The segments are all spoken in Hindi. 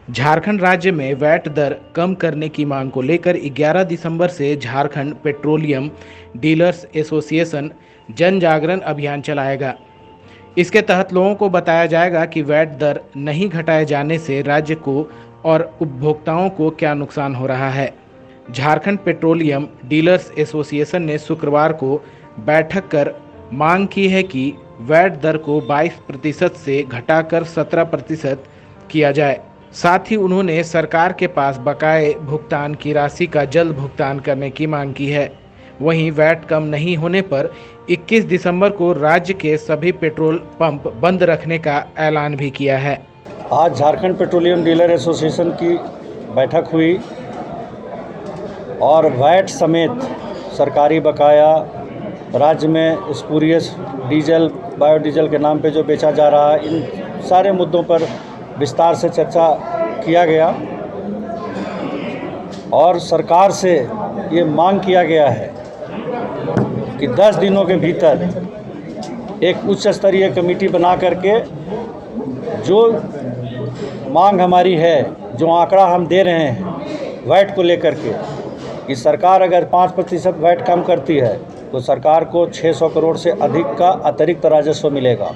झारखंड राज्य में वैट दर कम करने की मांग को लेकर 11 दिसंबर से झारखंड पेट्रोलियम डीलर्स एसोसिएशन जन जागरण अभियान चलाएगा। इसके तहत लोगों को बताया जाएगा कि वैट दर नहीं घटाए जाने से राज्य को और उपभोक्ताओं को क्या नुकसान हो रहा है। झारखंड पेट्रोलियम डीलर्स एसोसिएशन ने शुक्रवार को बैठक कर मांग की है कि वैट दर को 22% से घटाकर 17% किया जाए। साथ ही उन्होंने सरकार के पास बकाये भुगतान की राशि का जल्द भुगतान करने की मांग की है। वहीं वैट कम नहीं होने पर 21 दिसंबर को राज्य के सभी पेट्रोल पंप बंद रखने का ऐलान भी किया है। आज झारखंड पेट्रोलियम डीलर एसोसिएशन की बैठक हुई और वैट समेत सरकारी बकाया राज्य में स्पूरियस डीजल बायोडीजल के नाम पे जो बेचा जा रहा है, इन सारे मुद्दों पर विस्तार से चर्चा किया गया और सरकार से ये मांग किया गया है कि 10 दिनों के भीतर एक उच्च स्तरीय कमेटी बना करके जो मांग हमारी है, जो आंकड़ा हम दे रहे हैं वैट को लेकर के, कि सरकार अगर 5% वैट कम करती है तो सरकार को 600 करोड़ से अधिक का अतिरिक्त राजस्व मिलेगा।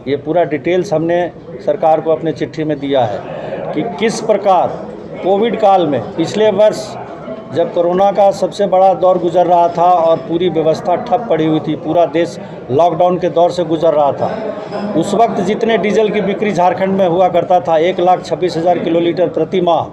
ये पूरा डिटेल्स हमने सरकार को अपने चिट्ठी में दिया है कि किस प्रकार कोविड काल में पिछले वर्ष जब कोरोना का सबसे बड़ा दौर गुजर रहा था और पूरी व्यवस्था ठप पड़ी हुई थी, पूरा देश लॉकडाउन के दौर से गुजर रहा था, उस वक्त जितने डीजल की बिक्री झारखंड में हुआ करता था 1,26,000 किलोलीटर प्रति माह,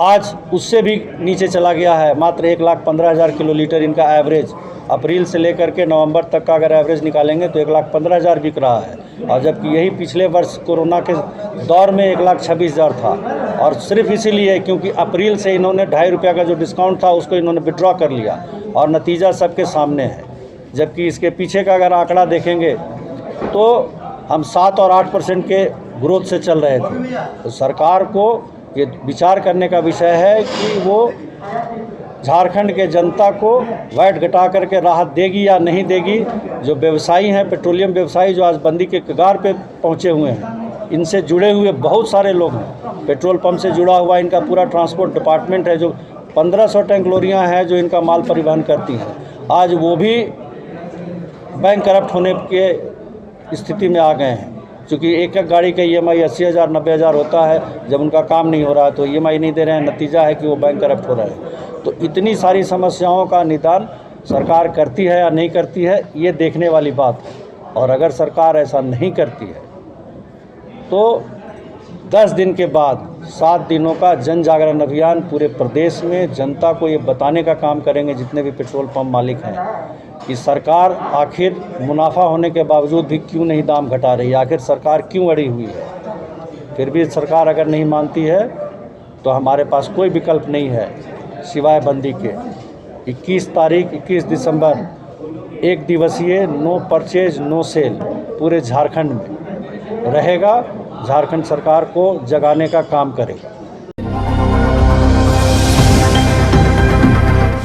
आज उससे भी नीचे चला गया है। मात्र 1,15,000 किलोलीटर इनका एवरेज अप्रैल से लेकर के नवंबर तक का अगर एवरेज निकालेंगे तो 1,15,000 बिक रहा है, और जबकि यही पिछले वर्ष कोरोना के दौर में 1,26,000 था। और सिर्फ इसीलिए क्योंकि अप्रैल से इन्होंने ₹2.5 का जो डिस्काउंट था उसको इन्होंने विड्रॉ कर लिया, और नतीजा सबके सामने है। जबकि इसके पीछे का अगर आंकड़ा देखेंगे तो हम 7 और 8% के ग्रोथ से चल रहे थे। तो सरकार को ये विचार करने का विषय है कि वो झारखंड के जनता को वैट घटा करके राहत देगी या नहीं देगी। जो व्यवसायी हैं, पेट्रोलियम व्यवसायी जो आज बंदी के कगार पे पहुंचे हुए हैं, इनसे जुड़े हुए बहुत सारे लोग हैं। पेट्रोल पंप से जुड़ा हुआ इनका पूरा ट्रांसपोर्ट डिपार्टमेंट है, जो 1500 टैंक लॉरियाँ हैं जो इनका माल परिवहन करती हैं। आज वो भी बैंक करप्ट होने के स्थिति में आ गए हैं, क्योंकि एक एक गाड़ी का EMI 80,000 90,000 होता है। जब उनका काम नहीं हो रहा है तो EMI नहीं दे रहे हैं, नतीजा है कि वो बैंक करप्ट हो रहे हैं। तो इतनी सारी समस्याओं का निदान सरकार करती है या नहीं करती है, ये देखने वाली बात है। और अगर सरकार ऐसा नहीं करती है तो 10 दिन के बाद 7 दिनों का जन जागरण अभियान पूरे प्रदेश में जनता को ये बताने का काम करेंगे, जितने भी पेट्रोल पंप मालिक हैं, कि सरकार आखिर मुनाफा होने के बावजूद भी क्यों नहीं दाम घटा रही है, आखिर सरकार क्यों अड़ी हुई है। फिर भी सरकार अगर नहीं मानती है तो हमारे पास कोई विकल्प नहीं है सिवाय बंदी के। 21 दिसंबर एक दिवसीय नो परचेज नो सेल पूरे झारखंड में रहेगा। झारखंड सरकार को जगाने का काम करेगा।